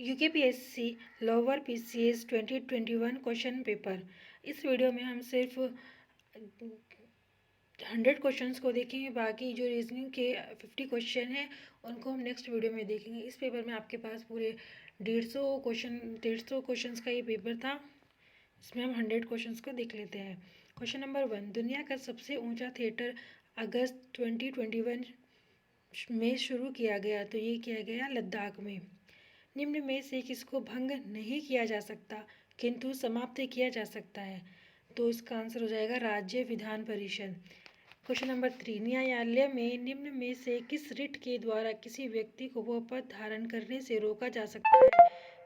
UKPSC lower PCS 2021 question paper. इस video में हम सिर्फ 100 क्वेश्चंस को देखेंगे, बाकी जो रीजनिंग के 50 क्वेश्चन हैं उनको हम नेक्स्ट वीडियो में देखेंगे। इस पेपर में आपके पास पूरे 150 क्वेश्चंस का ये पेपर था। इसमें हम 100 क्वेश्चंस को देख लेते हैं। क्वेश्चन नंबर 1, दुनिया का सबसे ऊंचा थिएटर अगस्त 2021 में शुरू किया गया, तो ये किया गया लद्दाख में। निम्न में से किसको भंग नहीं किया जा सकता किंतु समाप्त किया जा सकता है, तो इसका आंसर हो जाएगा राज्य विधान परिषद। क्वेश्चन नंबर 3, न्यायालय में निम्न में से किस रिट के द्वारा किसी व्यक्ति को वह पद धारण करने से रोका जा सकता है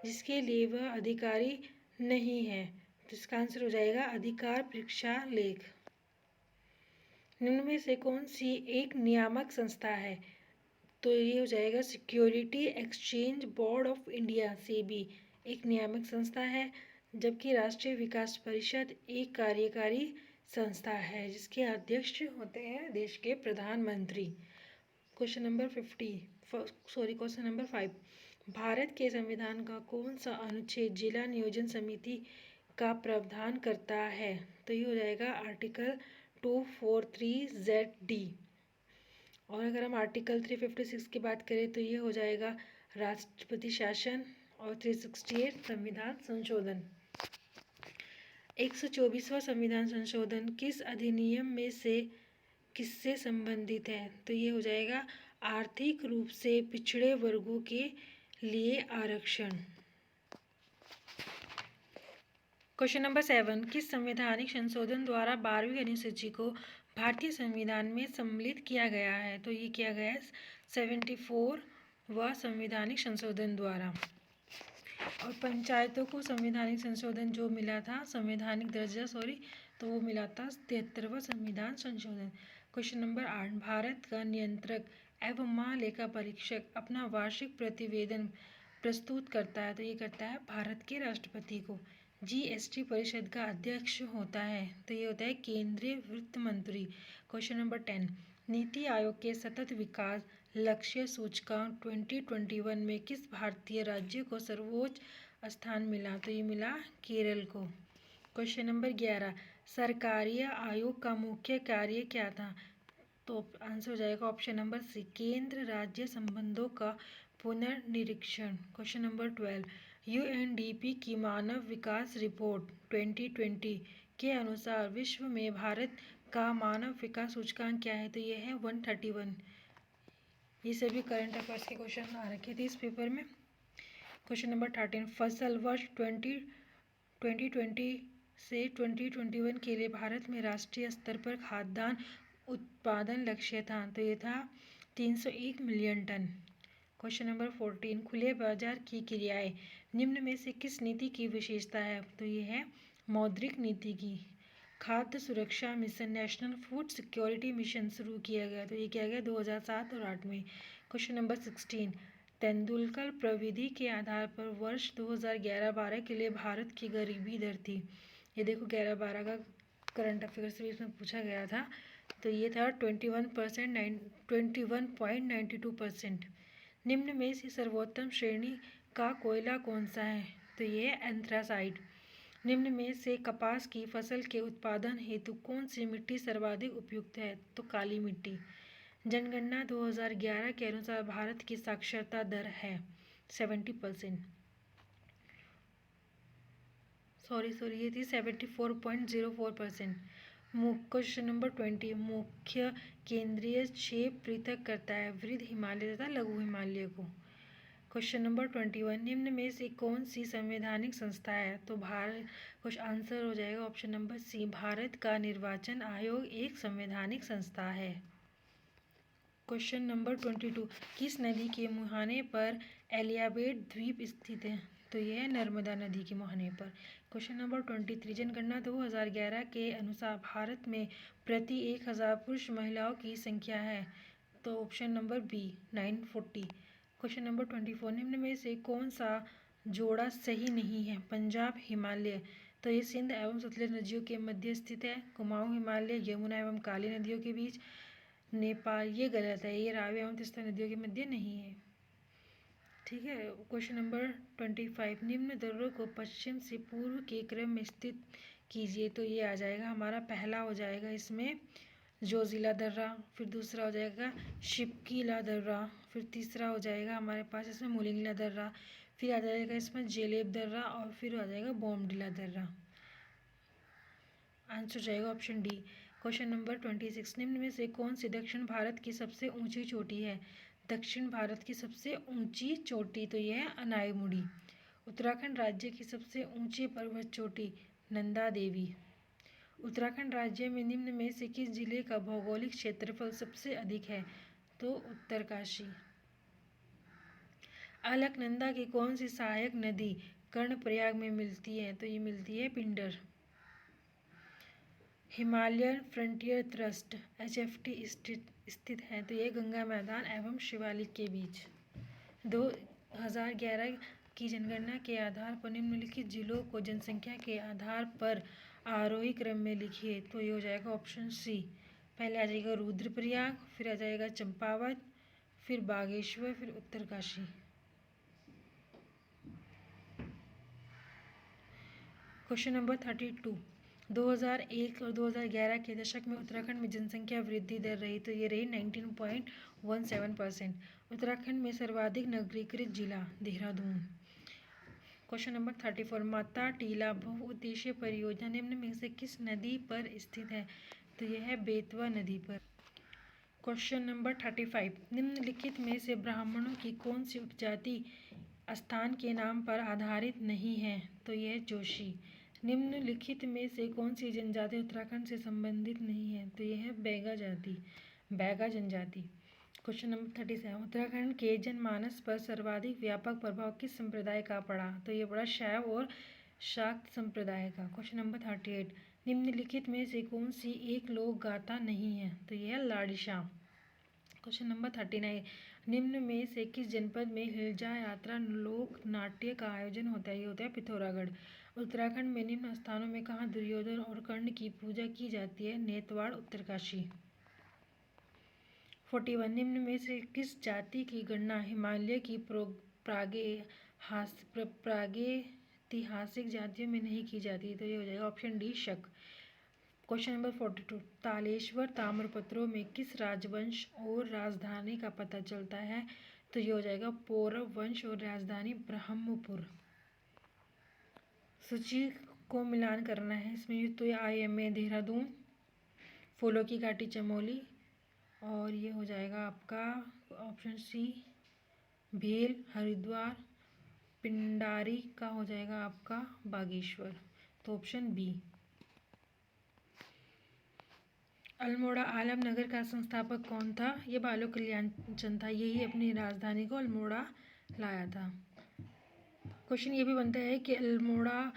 जिसके लिए वह अधिकारी नहीं है, तो इसका आंसर हो जाएगा अधिकार परीक्षा लेख। निम्न में से कौन सी एक नियामक संस्था है, तो ये हो जाएगा security exchange board of India, SEBI एक नियामक संस्था है, जबकि राष्ट्रीय विकास परिषद एक कार्यकारी संस्था है जिसके अध्यक्ष होते हैं देश के प्रधानमंत्री। क्वेश्चन नंबर 5, भारत के संविधान का कौन सा अनुच्छेद जिला नियोजन समिति का प्रावधान करता है, तो ये हो जाएगा आर्टिकल 243ZD। और अगर हम आर्टिकल 356 की बात करें तो ये हो जाएगा राष्ट्रपति शासन, और 368 संविधान संशोधन। 124वां संविधान संशोधन किस अधिनियम में से किससे संबंधित है, तो ये हो जाएगा आर्थिक रूप से पिछड़े वर्गों के लिए आरक्षण। क्वेश्चन नंबर 7, किस संवैधानिक संशोधन द्वारा 12वीं अनुसूची को भारतीय संविधान में सम्मिलित किया गया है, तो ये किया गया है 74वां संवैधानिक संशोधन द्वारा। और पंचायतों को संवैधानिक संशोधन जो मिला था, संवैधानिक दर्जा तो वो मिला था 73वां संविधान संशोधन। क्वेश्चन नंबर 8, भारत का नियंत्रक एवं महालेखा परीक्षक अपना वार्षिक प्रतिवेदन प्रस्तुत करता है, तो ये करता है भारत के राष्ट्रपति को। जीएसटी परिषद का अध्यक्ष होता है, तो ये होता है केंद्रीय वित्त मंत्री। क्वेश्चन नंबर 10, नीति आयोग के सतत विकास लक्ष्य सूचकांक 2021 में किस भारतीय राज्य को सर्वोच्च स्थान मिला, तो ये मिला केरल को। क्वेश्चन नंबर 11, सरकारी आयोग का मुख्य कार्य क्या था, तो आंसर हो जाएगा ऑप्शन नंबर सी, केंद्र राज्य संबंधों का पुनर्निरीक्षण। क्वेश्चन नंबर 12, यूएनडीपी की मानव विकास रिपोर्ट 2020 के अनुसार विश्व में भारत का मानव विकास सूचकांक क्या है, तो ये है 131। ये सभी करंट अफेयर्स के क्वेश्चन आ रखे थे इस पेपर में। क्वेश्चन नंबर 13, फसल वर्ष 2020 से 2021 के लिए भारत में राष्ट्रीय स्तर पर खाद्यान्न उत्पादन लक्ष्य था, तो ये था 301 मिलियन टन। क्वेश्चन नंबर 14, खुले बाजार की क्रियाएं निम्न में से किस नीति की विशेषता है, तो ये है मौद्रिक नीति की। खाद्य सुरक्षा mission, national food security mission शुरू किया गया, तो ये किया गया 2007 और 8 में। क्वेश्चन नंबर 16, तेंदुलकर प्रविधि के आधार पर वर्ष 2011-12 के लिए भारत की गरीबी दर थी। ये देखो 11-12 का करंट अफेयर्स भी इसमें पूछा गया था, तो ये था 21.92%। निम्न में से सर्वोत्तम श्रेणी का कोयला कौन सा है, तो ये है एंथ्रासाइट। निम्न में से कपास की फसल के उत्पादन हेतु कौन सी मिट्टी सर्वाधिक उपयुक्त है, तो काली मिट्टी। जनगणना 2011 के अनुसार भारत की साक्षरता दर है 70%। ये थी 74.04%। क्वेश्चन नंबर 20, मुख्य केंद्रीय क्षेत्र पृथक करता है वृद्ध हिमालय तथा लघु हिमालय को। क्वेश्चन नंबर 21, निम्न में से कौन सी संवैधानिक संस्था है, तो कुछ आंसर हो जाएगा ऑप्शन नंबर सी, भारत का निर्वाचन आयोग एक संवैधानिक संस्था है। क्वेश्चन नंबर 22, किस नदी के मुहाने पर एलियाबेट द्वीप स्थित है, तो यह है नर्मदा नदी के मुहाने पर। क्वेश्चन नंबर 23, जनगणना 2011 के अनुसार भारत में प्रति 1000 पुरुष महिलाओं की संख्या है, तो option number B 940। Question number 24, निम्न में से कौन सा जोड़ा सही नहीं है, पंजाब हिमालय, तो ये सिंध एवं सतलज नदियों के मध्य स्थित है। कुमाऊं हिमालय यमुना एवं काली नदियों के बीच। नेपाल, ये गलत है, ये रावी एवं तीस्ता नदियों के मध्य नहीं है। ठीक है। क्वेश्चन नंबर 25, निम्न दर्रों को पश्चिम से पूर्व के क्रम में स्थित कीजिए। तो ये आ जाएगा हमारा, पहला हो जाएगा इसमें जोजिला दर्रा, फिर दूसरा हो जाएगा शिपकीला दर्रा, फिर तीसरा हो जाएगा हमारे पास इसमें मुलिंगला दर्रा, फिर आ जाएगा इसमें जेलेब दर्रा, और फिर आ जाएगा बोमडिला दर्रा। आंसर जाएगा ऑप्शन डी। क्वेश्चन नंबर 26, निम्न में से कौन सी दक्षिण भारत की सबसे ऊंची चोटी है? दक्षिण भारत की सबसे ऊंची चोटी, तो यह है अनायमुड़ी। उत्तराखंड राज्य की सबसे ऊंची पर्वत चोटी नंदा देवी। उत्तराखंड राज्य में निम्न में से किस जिले का भौगोलिक क्षेत्रफल सबसे अधिक है? तो उत्तरकाशी। अलकनंदा की कौन सी सहायक नदी कर्णप्रयाग में मिलती है? तो ये मिलती है Pindar. Himalayan frontier trust HFT स्थित है, तो ये गंगा मैदान एवं शिवालिक के बीच। 2011 की जनगणना के आधार पर निम्नलिखित जिलों को जनसंख्या के आधार पर आरोही क्रम में लिखिए। तो ये हो जाएगा ऑप्शन सी। पहले आ जाएगा रुद्रप्रयाग, फिर आ जाएगा चंपावत, फिर बागेश्वर, फिर उत्तरकाशी। क्वेश्चन नंबर 32, 2001 और 2011 के दशक में उत्तराखंड में जनसंख्या वृद्धि दर रही, तो ये रही 19.17%। उत्तराखंड में सर्वाधिक नगरीकृत जिला देहरादून। क्वेश्चन नंबर 34, माता टीला बहुउद्देशीय परियोजना निम्न में से किस नदी पर स्थित है? तो यह है बेतवा नदी पर। क्वेश्चन नंबर 35, निम्नलिखित में से ब्राह्मणों की कौन सी उपजाति स्थान के नाम पर आधारित नहीं है? तो यह जोशी। निम्नलिखित में से कौन सी जनजाति उत्तराखंड से संबंधित नहीं है? तो यह है बैगा जनजाति। क्वेश्चन नंबर 37, उत्तराखंड के जनमानस पर सर्वाधिक व्यापक प्रभाव किस संप्रदाय का पड़ा? तो ये पड़ा शैव और शाक्त संप्रदाय का। क्वेश्चन नंबर 38, निम्नलिखित में से कौन सी एक लोक गाथा नहीं है? तो यह है लाड़िशा। क्वेश्चन नंबर 39, निम्न में से किस जनपद में हिलजा यात्रा लोक नाट्य का आयोजन होता है? ये होता है पिथौरागढ़। उत्तराखंड में निम्न स्थानों में कहाँ दुर्योधन और कर्ण की पूजा की जाती है? नेतवाड़, उत्तरकाशी। 41, निम्न में से किस जाति की गणना हिमालय की प्रागैतिहासिक जातियों में नहीं की जाती? तो ये हो जाएगा ऑप्शन डी, शक। क्वेश्चन नंबर 42, तालेश्वर ताम्रपत्रों में किस राजवंश और राजधानी का पता चलता है? तो ये हो जाएगा पौरव वंश और राजधानी ब्रह्मपुर। सूची को मिलान करना है इसमें, तो ये IMA देहरादून, फूलों की घाटी चमोली, और ये हो जाएगा आपका ऑप्शन सी भेल हरिद्वार, पिंडारी का हो जाएगा आपका बागेश्वर, तो ऑप्शन बी। अल्मोड़ा आलमनगर का संस्थापक कौन था? ये बालो कल्याण चंद था, यही अपनी राजधानी को अल्मोड़ा लाया था। क्वेश्चन ये भी बनता है कि अल्मोड़ा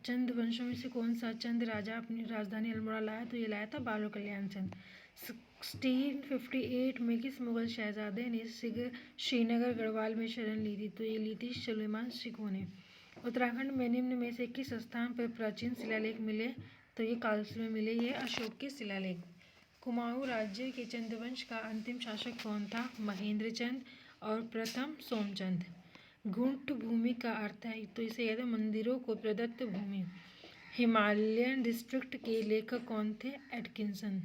चंद वंशों में से कौन सा चंद राजा अपनी राजधानी अल्मोड़ा लाया? तो ये लाया था बालो कल्याण चंद। 1658 में किस मुगल शहजादे ने श्रीनगर गढ़वाल में शरण ली थी? तो ये ली थी सुलेमान शिकोह ने। उत्तराखंड में निम्न में से किस स्थान पर प्राचीन शिलालेख मिले? तो ये कालसी में मिले, ये अशोक के शिलालेख। कुमाऊं राज्य के चंद्रवंश का अंतिम शासक कौन था? महेंद्र चंद और प्रथम सोमचंद। गुंठ भूमि का अर्थ है, तो इसे याद है मंदिरों को प्रदत्त भूमि। हिमालयन डिस्ट्रिक्ट के लेखक कौन थे? एटकिंसन।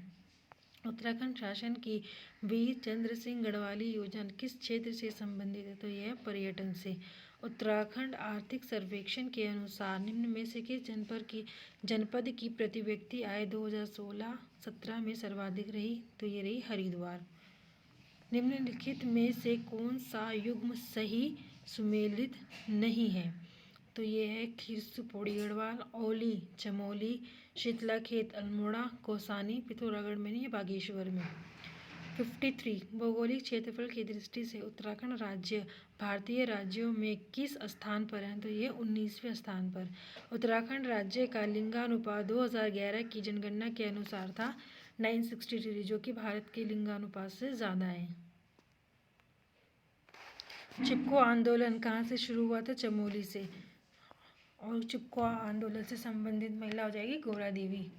उत्तराखंड शासन की वीर चंद्र सिंह गढ़वाली योजना किस क्षेत्र से संबंधित है? तो यह पर्यटन से। उत्तराखंड आर्थिक सर्वेक्षण के अनुसार निम्न में से किस जनपद की प्रति व्यक्ति आय 2016-17 में सर्वाधिक रही? तो ये रही हरिद्वार। निम्नलिखित में से कौन सा युग्म सही सुमेलित नहीं है? तो ये है खिरसू पौड़ी गढ़वाल, औली चमोली, शीतलाखेत अल्मोड़ा, कौसानी पिथौरागढ़ में नहीं, बागेश्वर में। 53, भौगोलिक क्षेत्रफल की दृष्टि से उत्तराखंड राज्य भारतीय राज्यों में किस स्थान पर है? तो ये 19वें स्थान पर। उत्तराखंड राज्य का लिंगानुपात 2011 की जनगणना के अनुसार था 963, जो कि भारत के लिंगानुपात से ज़्यादा है। चिपको आंदोलन कहाँ से शुरू हुआ था? चमोली से, और चिपको आंदोलन से संबंधित महिला हो जाएगी गौरा देवी।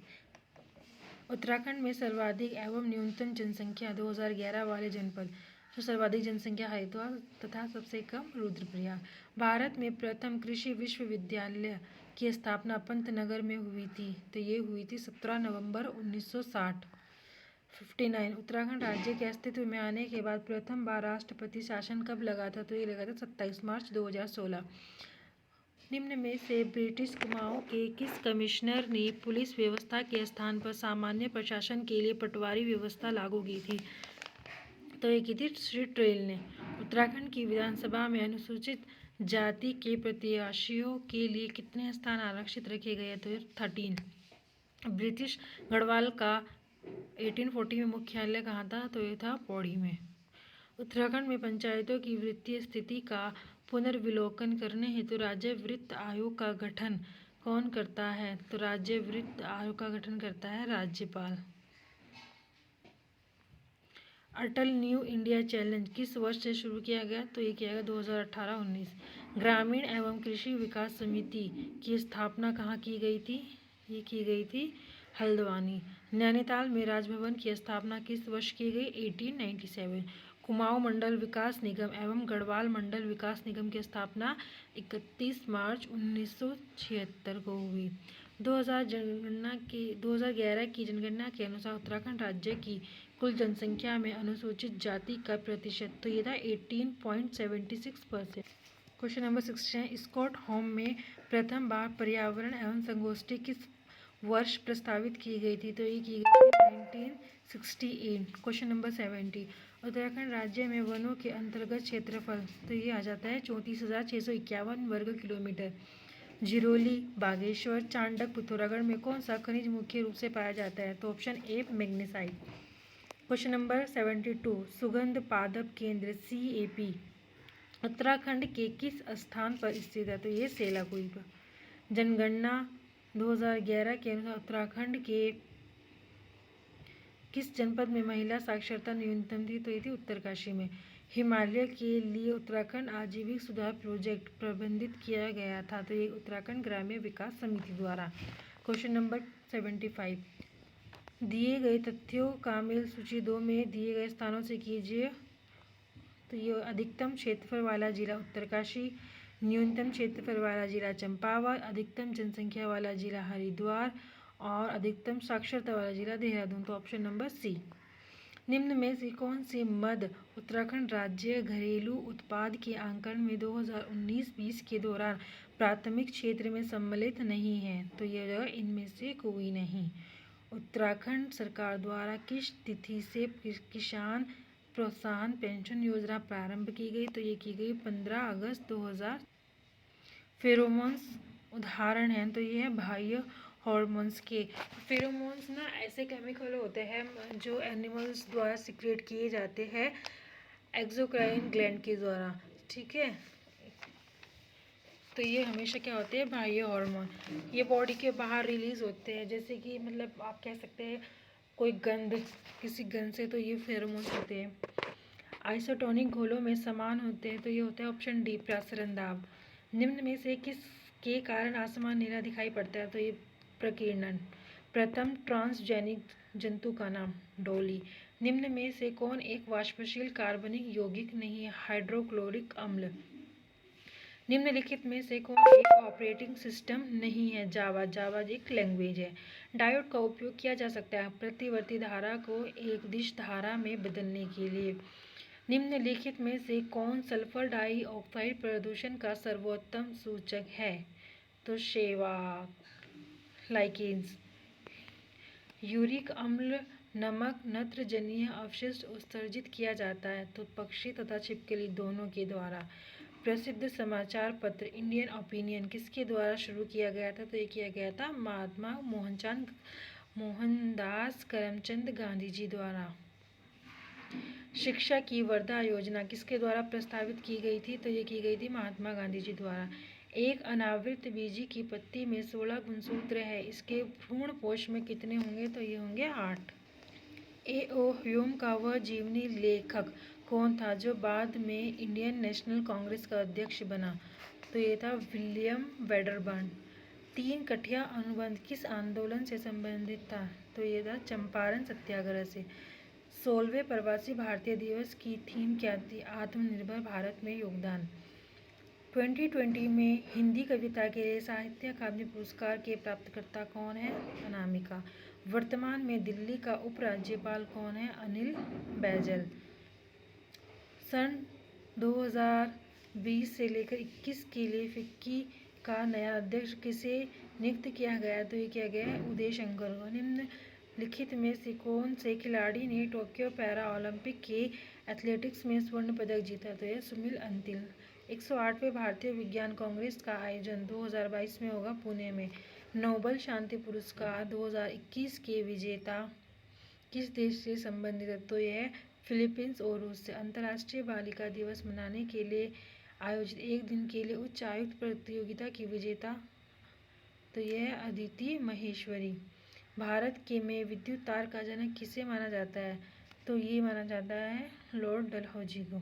उत्तराखंड में सर्वाधिक एवं न्यूनतम जनसंख्या 2011 वाले जनपद। जो सर्वाधिक जनसंख्या हरिद्वार तथा सबसे कम रुद्रप्रयाग। भारत में प्रथम कृषि विश्वविद्यालय की स्थापना पंतनगर में हुई थी, तो ये हुई थी 17 नवंबर 1960। 59 उत्तराखंड राज्य के अस्तित्व में आने के बाद प्रथम बार राष्ट्रपति शासन कब लगा था, तो ये लगा था 27 मार्च 2016। निम्न में से ब्रिटिश कुमाऊं के किस कमिश्नर ने पुलिस व्यवस्था के स्थान पर सामान्य प्रशासन के लिए पटवारी व्यवस्था लागू की थी, तो ये की थी श्री ट्रेल ने। उत्तराखंड की विधानसभा में अनुसूचित जाति के प्रत्याशियों के लिए कितने स्थान आरक्षित रखे गए, तो 13। ब्रिटिश गढ़वाल का 1840 में मुख्यालय कहाँ था, तो ये था पौड़ी में। उत्तराखंड में पंचायतों की वित्तीय स्थिति का पुनर्विलोकन करने हेतु राज्य वित्त आयोग का गठन कौन करता है, तो राज्य वित्त आयोग का गठन करता है राज्यपाल। अटल न्यू इंडिया चैलेंज किस वर्ष से शुरू किया गया, तो ये किया गया 2018-19। ग्रामीण एवं कृषि विकास समिति की स्थापना कहाँ की गई थी, ये की गई थी हल्द्वानी। नैनीताल में राजभवन की स्थापना किस वर्ष की गई, 1897। कुमाऊं मंडल विकास निगम एवं गढ़वाल मंडल विकास निगम की स्थापना 31 मार्च 1976 को हुई। 2011 की जनगणना के अनुसार उत्तराखंड राज्य की कुल जनसंख्या में अनुसूचित जाति का प्रतिशत, तो ये था 18.76%। क्वेश्चन नंबर 16 स्कॉट होम में प्रथम बार पर्यावरण एवं संगोष्ठी किस वर्ष प्रस्तावित की गई थी, तो ये की गई थी 1968। क्वेश्चन नंबर 70 उत्तराखंड राज्य में वनों के अंतर्गत क्षेत्रफल, तो ये आ जाता है 34,651 वर्ग किलोमीटर। जिरोली, बागेश्वर, चांडक, पिथौरागढ़ में कौन सा खनिज मुख्य रूप से पाया जाता है, तो ऑप्शन ए मैग्नीसाइट। क्वेश्चन नंबर 72 सुगंध पादप केंद्र CAP उत्तराखंड के किस स्थान पर स्थित है, तो ये सेलाकुई पर। जनगणना 2011 के अनुसार उत्तराखंड के किस जनपद में महिला साक्षरता न्यूनतम थी, तो ये थी उत्तरकाशी में। हिमालय के लिए उत्तराखंड आजीविक सुधार प्रोजेक्ट प्रबंधित किया गया था, तो ये उत्तराखंड ग्रामीण विकास समिति द्वारा। क्वेश्चन नंबर 75 दिए गए तथ्यों का मेल सूची 2 में दिए गए स्थानों से कीजिए, तो ये अधिकतम क्षेत्रफल वाला जिला उत्तरकाशी, न्यूनतम क्षेत्रफल वाला जिला चंपावत, अधिकतम जनसंख्या वाला जिला हरिद्वार और अधिकतम साक्षरता वाला जिला देहरादून, तो ऑप्शन नंबर सी। निम्न में से कौन सी मद उत्तराखंड राज्य घरेलू उत्पाद के आंकलन में 2019-20 के दौरान प्राथमिक क्षेत्र में सम्मिलित नहीं है, तो यह इनमें से कोई नहीं। उत्तराखंड सरकार द्वारा किस तिथि से किसान प्रोत्साहन पेंशन योजना प्रारंभ की गई, तो ये की गई 15 अगस्त 2000। फेरोमोन्स उदाहरण हैं, तो ये है बाह्य हॉर्मोन्स के। फेरोमोन्स ना ऐसे केमिकल होते हैं जो एनिमल्स द्वारा सिक्रेट किए जाते हैं एक्सोक्राइन ग्लैंड के द्वारा, ठीक है। तो ये हमेशा क्या होते हैं, बाह्य हार्मोन, ये बॉडी के बाहर रिलीज होते हैं, जैसे कि मतलब आप कह सकते हैं कोई गंध, किसी गंध से, तो ये फेरोमोन्स होते हैं। आइसोटोनिक घोलों में समान होते हैं, तो ये होता है ऑप्शन डी प्रसरण दाब। निम्न में से किस के कारण आसमान नीला दिखाई पड़ता है, तो ये प्रकीर्णन। प्रथम ट्रांसजेनिक जंतु का नाम डोली। निम्न में से कौन एक वाष्पशील कार्बनिक यौगिक नहीं है, हाइड्रोक्लोरिक अम्ल। निम्नलिखित में से कौन एक ऑपरेटिंग सिस्टम नहीं है, जावा। जावा एक लैंग्वेज है। डायोड का उपयोग किया जा सकता है प्रतिवर्ती धारा को एक दिश धारा में बदलने के लिए। निम्नलिखित में से कौन सल्फर डाइऑक्साइड प्रदूषण का सर्वोत्तम सूचक है, तो शेवाक, लाइकेन्स। यूरिक अम्ल नमक नत्रजनीय अवशिष्ट उत्सर्जित किया जाता है, तो पक्षी तथा छिपकली दोनों के द्वारा। प्रसिद्ध समाचार पत्र इंडियन ओपिनियन किसके द्वारा शुरू किया गया था, तो ये किया गया था महात्मा मोहनदास करमचंद गांधी जी द्वारा। शिक्षा की वर्धा योजना किसके द्वारा प्रस्तावित की गई थी, तो ये की गई थी महात्मा गांधी जी द्वारा। एक अनावृत बीजी की पत्ती में 16 गुणसूत्र है, इसके भ्रूणपोष में कितने होंगे, तो ये होंगे 8। A.O. ह्यूम का वह जीवनी लेखक कौन था जो बाद में इंडियन नेशनल कांग्रेस का अध्यक्ष बना, तो ये था विलियम वेडरबर्न। 3 कठिया अनुबंध किस आंदोलन से संबंधित था, तो ये था चंपारण सत्याग्रह से। 16वें प्रवासी भारतीय दिवस की थीम क्या थी? आत्मनिर्भर भारत में योगदान। 2020 में हिंदी कविता के लिए साहित्य अकादमी पुरस्कार के प्राप्तकर्ता कौन है? अनामिका। वर्तमान में दिल्ली का उपराज्यपाल कौन है? अनिल बैजल। सन 2020 से लेकर 21 के लिए फिक्की का नया अध्यक्ष किसे नियुक्त किया गया? तो ये किया गया है उदय शंकर को। निम्नलिखित में से कौन से खिलाड़ी ने टोक्यो पैरा ओलंपिक के एथलेटिक्स में स्वर्ण पदक जीता? तो यह सुनील अंतिल। 108वें भारतीय विज्ञान कांग्रेस का आयोजन 2022 में होगा पुणे में। नोबेल शांति पुरस्कार 2021 के विजेता किस देश से संबंधित है? तो यह फिलीपींस और रूस से। अंतर्राष्ट्रीय बालिका दिवस मनाने के लिए आयोजित एक दिन के लिए उच्च आयुक्त प्रतियोगिता की विजेता तो यह अदिति महेश्वरी। भारत के में विद्युत तार का जनक किसे माना जाता है? तो ये माना जाता है लॉर्ड डलहौजी को।